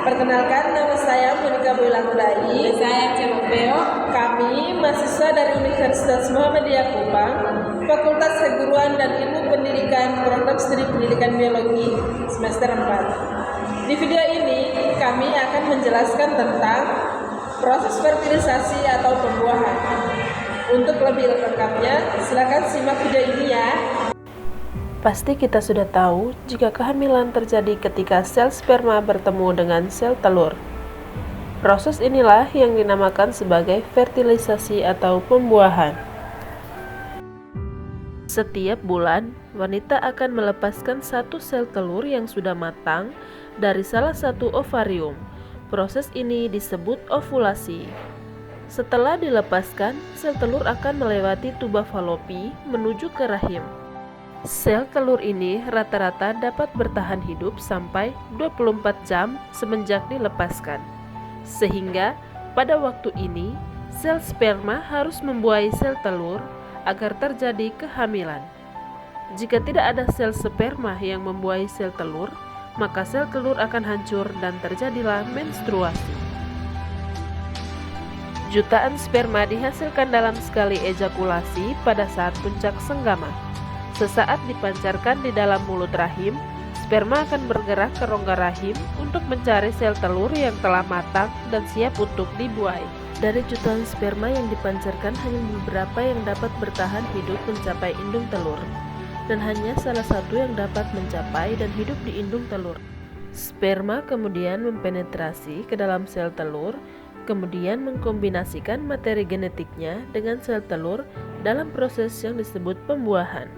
Perkenalkan, nama saya Monika Boylanggulai. Saya Cemopeo. Kami mahasiswa dari Universitas Muhammadiyah Kupang, Fakultas Keguruan dan Ilmu Pendidikan, Program Studi Pendidikan Biologi semester 4. Di video ini, kami akan menjelaskan tentang proses fertilisasi atau pembuahan. Untuk lebih lengkapnya, silakan simak video ini ya. Pasti kita sudah tahu jika kehamilan terjadi ketika sel sperma bertemu dengan sel telur. Proses inilah yang dinamakan sebagai fertilisasi atau pembuahan. Setiap bulan, wanita akan melepaskan satu sel telur yang sudah matang dari salah satu ovarium. Proses ini disebut ovulasi. Setelah dilepaskan, sel telur akan melewati tuba falopi menuju ke rahim. Sel telur ini rata-rata dapat bertahan hidup sampai 24 jam semenjak dilepaskan. Sehingga pada waktu ini, sel sperma harus membuahi sel telur agar terjadi kehamilan. Jika tidak ada sel sperma yang membuahi sel telur, maka sel telur akan hancur dan terjadilah menstruasi. Jutaan sperma dihasilkan dalam sekali ejakulasi pada saat puncak senggama. Sesaat dipancarkan di dalam mulut rahim, sperma akan bergerak ke rongga rahim untuk mencari sel telur yang telah matang dan siap untuk dibuahi. Dari jutaan sperma yang dipancarkan, hanya beberapa yang dapat bertahan hidup mencapai indung telur, dan hanya salah satu yang dapat mencapai dan hidup di indung telur. Sperma kemudian mempenetrasi ke dalam sel telur, kemudian mengkombinasikan materi genetiknya dengan sel telur dalam proses yang disebut pembuahan.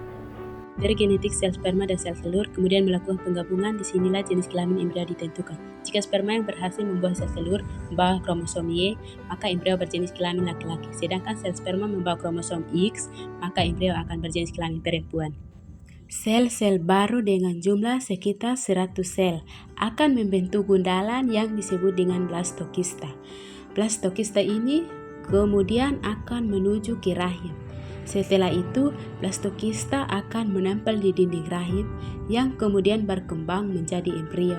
Dari genetik sel sperma dan sel telur, kemudian melakukan penggabungan, disinilah jenis kelamin embrio ditentukan. Jika sperma yang berhasil membuah sel telur membawa kromosom Y, maka embrio berjenis kelamin laki-laki. Sedangkan sel sperma membawa kromosom X, maka embrio akan berjenis kelamin perempuan. Sel-sel baru dengan jumlah sekitar 100 sel akan membentuk gundalan yang disebut dengan blastokista. Blastokista ini kemudian akan menuju ke rahim. Setelah itu, blastokista akan menempel di dinding rahim yang kemudian berkembang menjadi embrio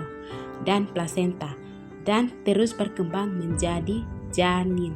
dan plasenta dan terus berkembang menjadi janin.